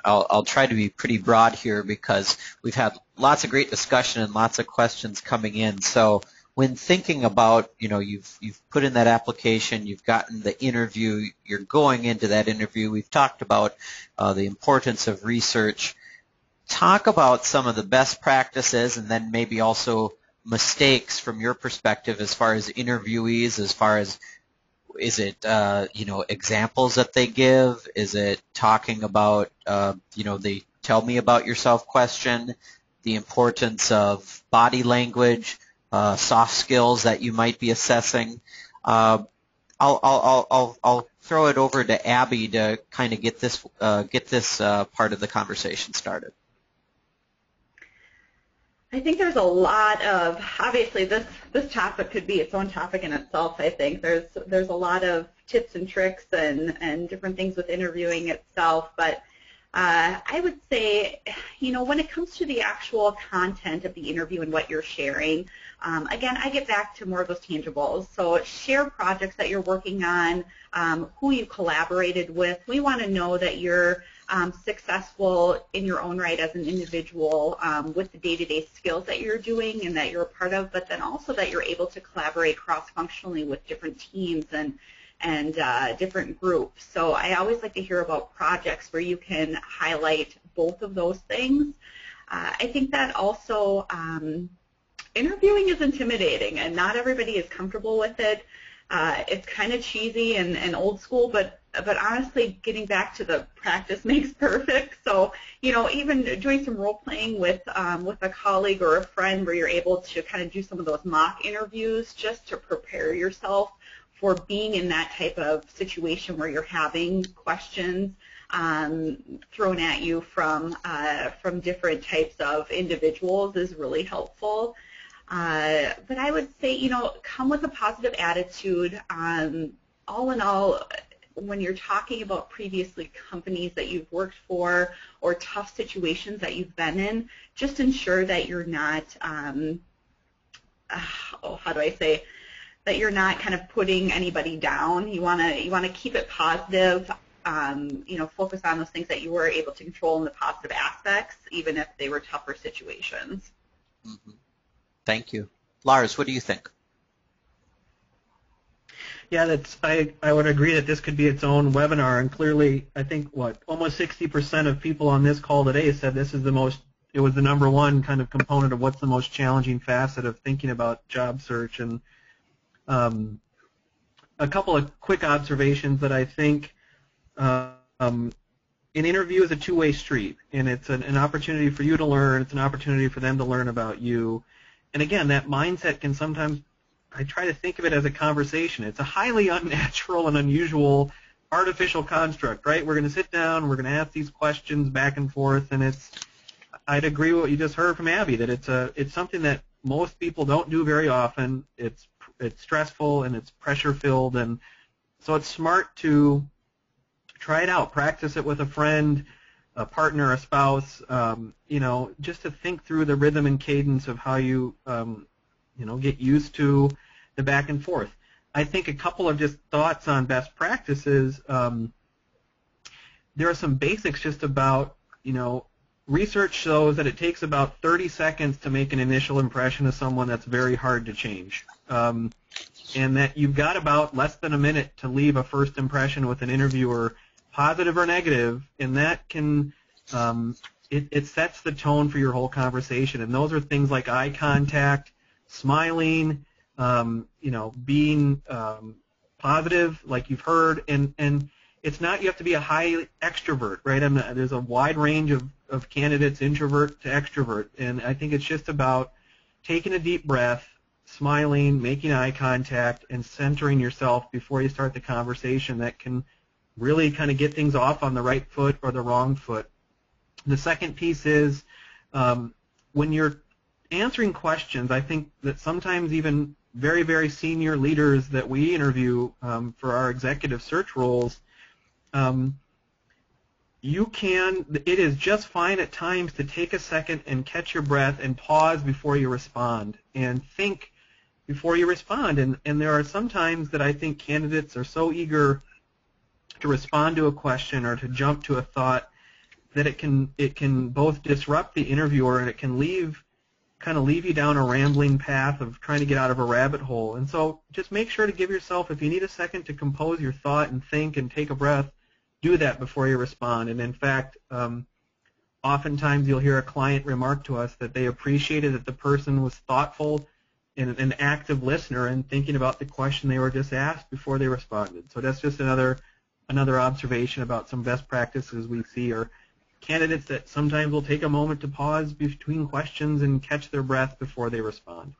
I'll try to be pretty broad here because we've had lots of great discussion and lots of questions coming in. So when thinking about, you've put in that application, you've gotten the interview, you're going into that interview, we've talked about the importance of research. Talk about some of the best practices and then maybe also mistakes from your perspective as far as interviewees, as far as is it, examples that they give? Is it talking about, the tell me about yourself question, the importance of body language, soft skills that you might be assessing? I'll throw it over to Abby to kind of get this part of the conversation started. I think there's a lot of, obviously this topic could be its own topic in itself. I think there's a lot of tips and tricks and different things with interviewing itself, but I would say, when it comes to the actual content of the interview and what you're sharing, again, I get back to more of those tangibles. So share projects that you're working on, who you collaborated with. We want to know that you're successful in your own right as an individual with the day-to-day skills that you're doing and that you're a part of, but then also that you're able to collaborate cross-functionally with different teams and different groups. So I always like to hear about projects where you can highlight both of those things. I think that also interviewing is intimidating, and not everybody is comfortable with it. It's kind of cheesy and old school, but honestly, getting back to the practice makes perfect. So, even doing some role playing with a colleague or a friend where you're able to kind of do some of those mock interviews just to prepare yourself for being in that type of situation where you're having questions thrown at you from different types of individuals is really helpful. But I would say, come with a positive attitude. All in all, when you're talking about previously companies that you've worked for or tough situations that you've been in, just ensure that you're not, that you're not kind of putting anybody down. You want to keep it positive. Focus on those things that you were able to control in the positive aspects, even if they were tougher situations. Mm-hmm. Thank you. Lars, what do you think? Yeah, I would agree that this could be its own webinar, and clearly I think almost 60% of people on this call today said this is it was the number one kind of component of what's the most challenging facet of thinking about job search. And a couple of quick observations that I think an interview is a two-way street, and it's an opportunity for you to learn, it's an opportunity for them to learn about you. And again, that mindset can sometimes, I try to think of it as a conversation. It's a highly unnatural and unusual artificial construct, right? We're going to sit down, we're going to ask these questions back and forth, and I'd agree with what you just heard from Abby, that it's something that most people don't do very often. It's stressful and it's pressure-filled, and so it's smart to try it out, practice it with a friend, a partner, a spouse, just to think through the rhythm and cadence of how you, get used to the back and forth. I think a couple of just thoughts on best practices. There are some basics just about, research shows that it takes about 30 seconds to make an initial impression of someone that's very hard to change. And that you've got about less than a minute to leave a first impression with an interviewer, positive or negative, and that can it sets the tone for your whole conversation. And those are things like eye contact, smiling, being positive, like you've heard, and it's not you have to be a high extrovert, right? There's a wide range of candidates, introvert to extrovert, and I think it's just about taking a deep breath, smiling, making eye contact, and centering yourself before you start the conversation. That can really kind of get things off on the right foot or the wrong foot. The second piece is when you're answering questions, I think that sometimes even very, very senior leaders that we interview for our executive search roles, it is just fine at times to take a second and catch your breath and pause before you respond and think before you respond. And there are some times that I think candidates are so eager to respond to a question or to jump to a thought that it can both disrupt the interviewer and it can kind of leave you down a rambling path of trying to get out of a rabbit hole. And so just make sure to give yourself, if you need a second to compose your thought and think and take a breath, do that before you respond. And in fact, oftentimes you'll hear a client remark to us that they appreciated that the person was thoughtful and an active listener and thinking about the question they were just asked before they responded. So that's just another observation about some best practices we see, or candidates that sometimes will take a moment to pause between questions and catch their breath before they respond.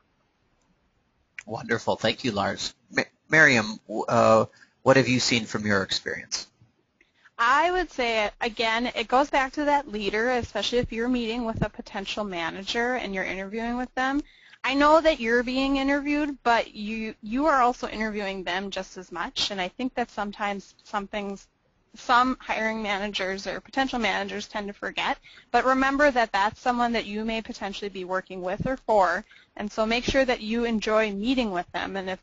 Wonderful. Thank you, Lars. Miriam, what have you seen from your experience? I would say, again, it goes back to that leader, especially if you're meeting with a potential manager and you're interviewing with them. I know that you're being interviewed, but you are also interviewing them just as much, and I think that sometimes some hiring managers or potential managers tend to forget. But remember that that's someone that you may potentially be working with or for, and so make sure that you enjoy meeting with them. And if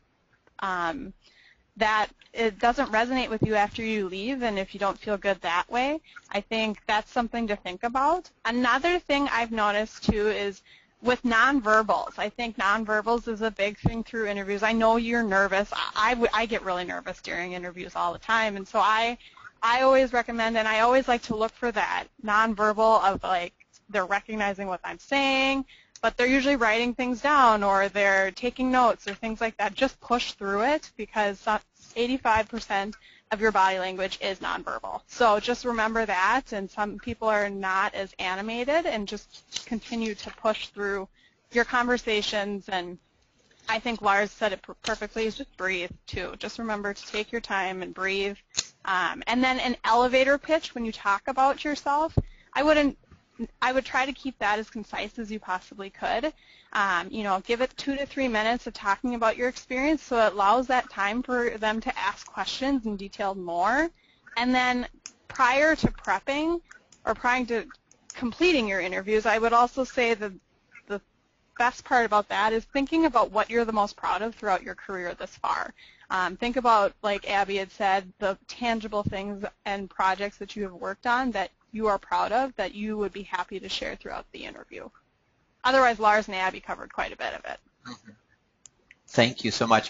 that it doesn't resonate with you after you leave, and if you don't feel good that way, I think that's something to think about. Another thing I've noticed too is with nonverbals. I think nonverbals is a big thing through interviews. I know you're nervous. I get really nervous during interviews all the time, and so I always recommend, and I always like to look for that nonverbal of like they're recognizing what I'm saying, but they're usually writing things down or they're taking notes or things like that. Just push through it because 85% of your body language is nonverbal. So just remember that, and some people are not as animated, and just continue to push through your conversations. And I think Lars said it perfectly, is just breathe too. Just remember to take your time and breathe. And then an elevator pitch when you talk about yourself, I would try to keep that as concise as you possibly could. Give it 2 to 3 minutes of talking about your experience, so it allows that time for them to ask questions and detail more. And then prior to prepping or prior to completing your interviews, I would also say the best part about that is thinking about what you're the most proud of throughout your career this far. Think about, like Abby had said, the tangible things and projects that you have worked on that you are proud of, that you would be happy to share throughout the interview. Otherwise, Lars and Abby covered quite a bit of it. Mm-hmm. Thank you so much.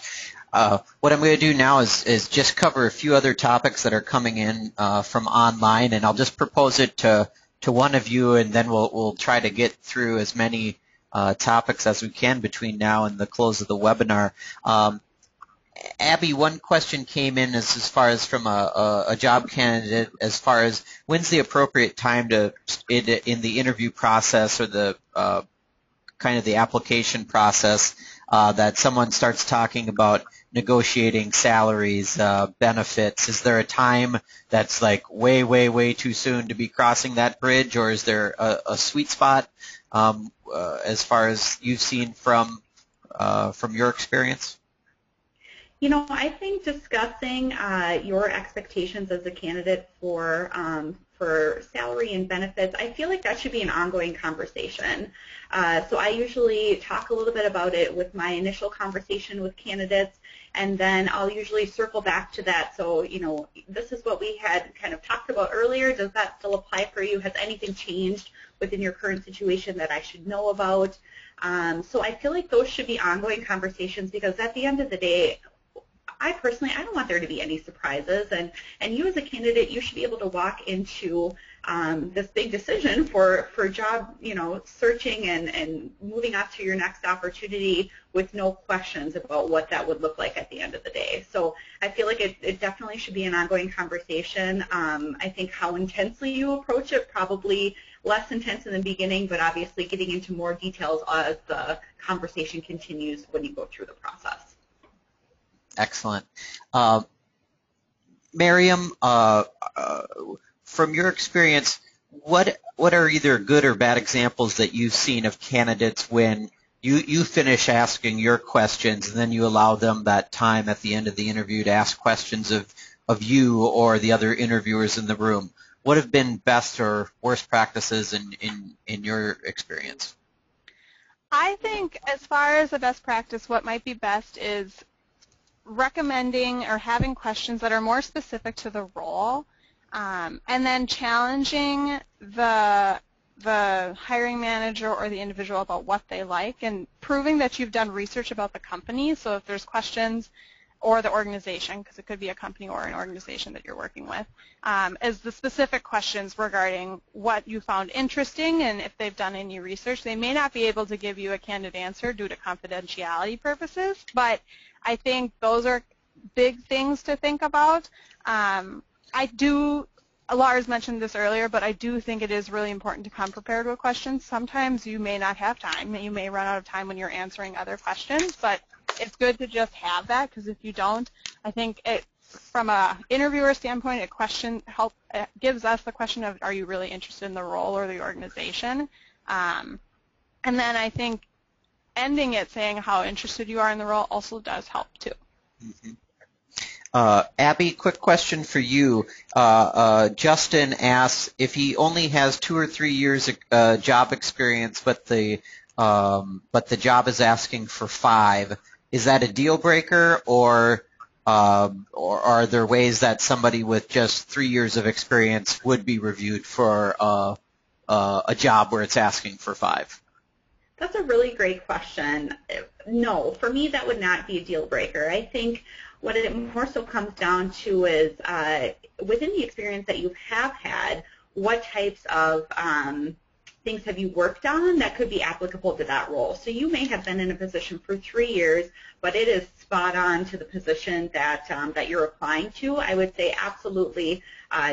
What I'm going to do now is just cover a few other topics that are coming in from online, and I'll just propose it to one of you, and then we'll try to get through as many topics as we can between now and the close of the webinar. Abby, one question came in as far as from a job candidate, as far as when's the appropriate time to in the interview process or the kind of the application process that someone starts talking about negotiating salaries, benefits. Is there a time that's like way too soon to be crossing that bridge, or is there a sweet spot as far as you've seen from your experience? I think discussing your expectations as a candidate for salary and benefits, I feel like that should be an ongoing conversation. So I usually talk a little bit about it with my initial conversation with candidates, and then I'll usually circle back to that. So, this is what we had kind of talked about earlier. Does that still apply for you? Has anything changed within your current situation that I should know about? So I feel like those should be ongoing conversations, because at the end of the day, I don't want there to be any surprises, and you as a candidate, you should be able to walk into this big decision for job, searching and moving on to your next opportunity with no questions about what that would look like at the end of the day. So I feel like it definitely should be an ongoing conversation. I think how intensely you approach it, probably less intense in the beginning, but obviously getting into more details as the conversation continues when you go through the process. Excellent. Miriam, from your experience, what are either good or bad examples that you've seen of candidates when you finish asking your questions and then you allow them that time at the end of the interview to ask questions of you or the other interviewers in the room? What have been best or worst practices in your experience? I think as far as the best practice, what might be best is recommending or having questions that are more specific to the role, and then challenging the hiring manager or the individual about what they like and proving that you've done research about the company. So if there's questions, or the organization, because it could be a company or an organization that you're working with, as the specific questions regarding what you found interesting, and if they've done any research. They may not be able to give you a candid answer due to confidentiality purposes, but I think those are big things to think about. Lars mentioned this earlier, but I do think it is really important to come prepared with questions. Sometimes you may not have time. You may run out of time when you're answering other questions, but it's good to just have that, because if you don't, I think from an interviewer standpoint, it gives us the question of, are you really interested in the role or the organization? And then I think ending it saying how interested you are in the role also does help too. Mm-hmm. Abby, quick question for you. Justin asks if he only has 2 or 3 years job experience, but the job is asking for 5. Is that a deal breaker, or are there ways that somebody with just 3 years of experience would be reviewed for a job where it's asking for 5? That's a really great question. No, for me that would not be a deal breaker. I think what it more so comes down to is within the experience that you have had, what types of things have you worked on that could be applicable to that role. So you may have been in a position for 3 years, but it is spot on to the position that you're applying to. I would say absolutely,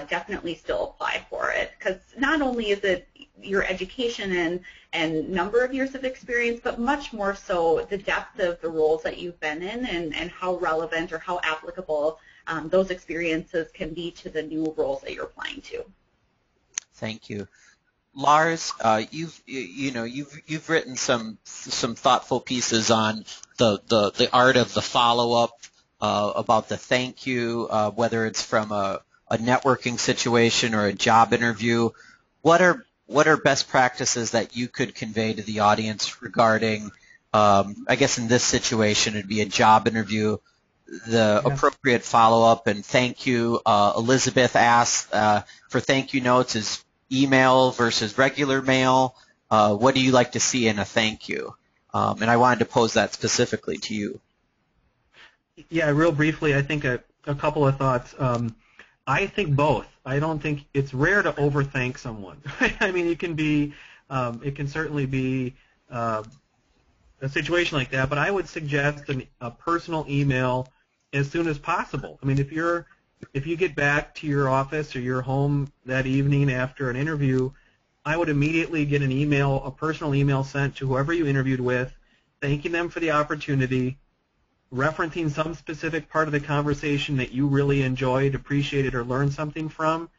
definitely still apply for it, because not only is it your education and number of years of experience, but much more so the depth of the roles that you've been in and how relevant or how applicable those experiences can be to the new roles that you're applying to. Thank you. Lars, you've written some thoughtful pieces on the art of the follow-up, about the thank you, whether it's from a networking situation or a job interview. What are best practices that you could convey to the audience regarding, I guess in this situation it'd be a job interview, the appropriate follow-up and thank you? Elizabeth asked for thank you notes, is email versus regular mail? What do you like to see in a thank you? And I wanted to pose that specifically to you. Yeah, real briefly, I think a couple of thoughts. I think both. I don't think it's rare to overthank someone. I mean, it can certainly be a situation like that, but I would suggest a personal email as soon as possible. I mean, if you get back to your office or your home that evening after an interview, I would immediately get a personal email sent to whoever you interviewed with, thanking them for the opportunity, referencing some specific part of the conversation that you really enjoyed, appreciated, or learned something from,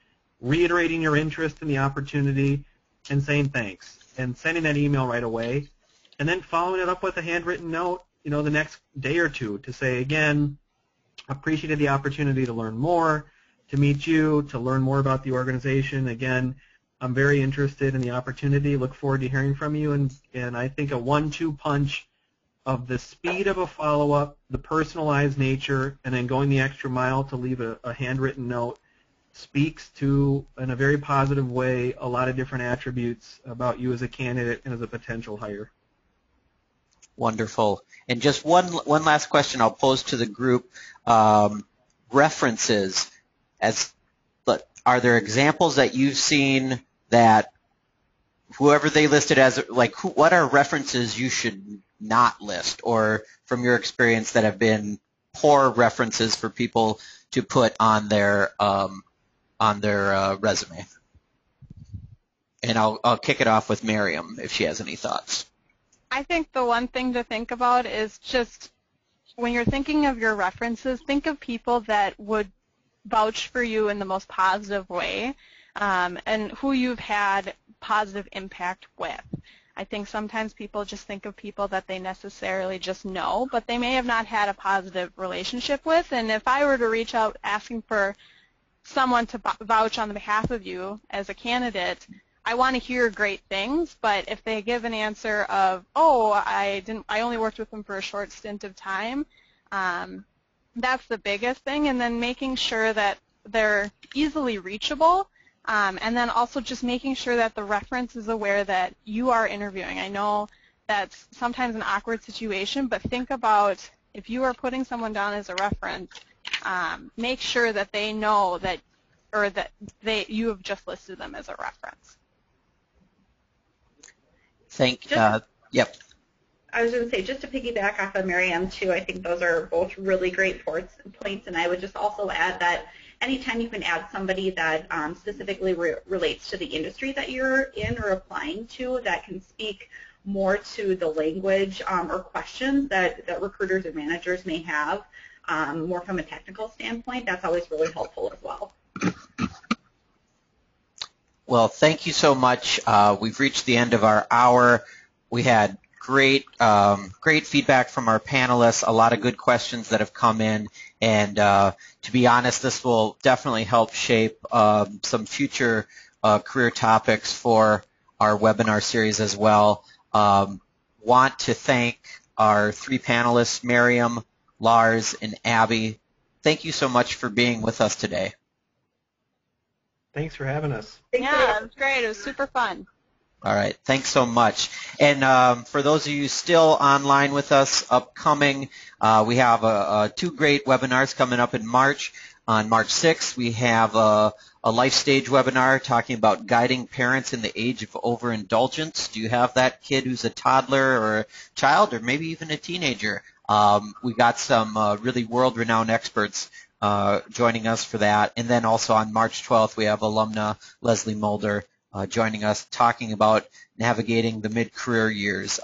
reiterating your interest in the opportunity, and saying thanks, and sending that email right away, and then following it up with a handwritten note, the next day or two to say, again, appreciated the opportunity to learn more, to meet you, to learn more about the organization. Again, I'm very interested in the opportunity, look forward to hearing from you, and I think a 1-2 punch of the speed of a follow-up, the personalized nature, and then going the extra mile to leave a handwritten note speaks to, in a very positive way, a lot of different attributes about you as a candidate and as a potential hire. Wonderful. And just one last question I'll pose to the group. References. Are there examples that you've seen that whoever they listed as, what are references you should not list, or from your experience that have been poor references for people to put on their resume? And I'll kick it off with Miriam if she has any thoughts. I think the one thing to think about is just when you're thinking of your references, think of people that would vouch for you in the most positive way, and who you've had positive impact with. I think sometimes people just think of people that they necessarily just know, but they may have not had a positive relationship with. And if I were to reach out asking for someone to vouch on the behalf of you as a candidate, I want to hear great things, but if they give an answer of, oh, I only worked with them for a short stint of time, that's the biggest thing. And then making sure that they're easily reachable, and then also just making sure that the reference is aware that you are interviewing. I know that's sometimes an awkward situation, but think about if you are putting someone down as a reference, make sure that they know that, or that you have just listed them as a reference. Yep. I was going to say, just to piggyback off of Miriam, too, I think those are both really great points, and I would just also add that anytime you can add somebody that specifically relates to the industry that you're in or applying to, that can speak more to the language or questions that recruiters and managers may have, more from a technical standpoint, that's always really helpful as well. Well, thank you so much. We've reached the end of our hour. We had great feedback from our panelists, a lot of good questions that have come in, and to be honest, this will definitely help shape some future career topics for our webinar series as well. Want to thank our three panelists, Miriam, Lars, and Abby. Thank you so much for being with us today. Thanks for having us. Yeah, it was great. It was super fun. All right. Thanks so much. And for those of you still online with us, upcoming, we have two great webinars coming up in March. On March 6th, we have a life stage webinar talking about guiding parents in the age of overindulgence. Do you have that kid who's a toddler or a child or maybe even a teenager? We got some really world-renowned experts joining us for that. And then also on March 12th, we have alumna Leslie Mulder joining us talking about navigating the mid-career years.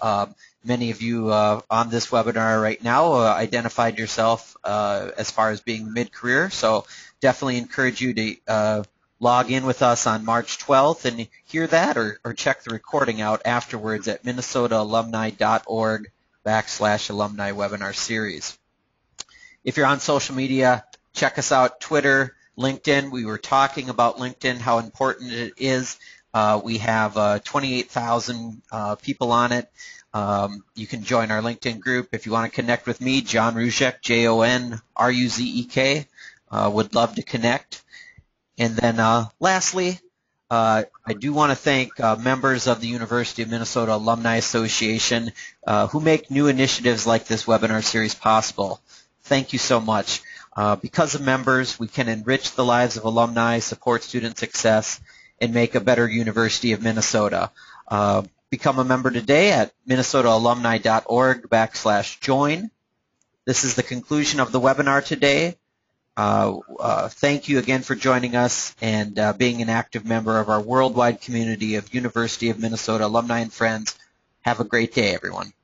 Many of you on this webinar right now identified yourself as far as being mid-career, so definitely encourage you to log in with us on March 12th and hear that, or check the recording out afterwards at minnesotaalumni.org/alumni webinar series. If you're on social media, check us out, Twitter, LinkedIn. We were talking about LinkedIn, how important it is. We have 28,000 people on it. You can join our LinkedIn group. If you want to connect with me, John Ruzek, Jonruzek. Would love to connect. And then lastly, I do want to thank members of the University of Minnesota Alumni Association who make new initiatives like this webinar series possible. Thank you so much. Because of members, we can enrich the lives of alumni, support student success, and make a better University of Minnesota. Become a member today at minnesotaalumni.org/join. This is the conclusion of the webinar today. Thank you again for joining us and being an active member of our worldwide community of University of Minnesota alumni and friends. Have a great day, everyone.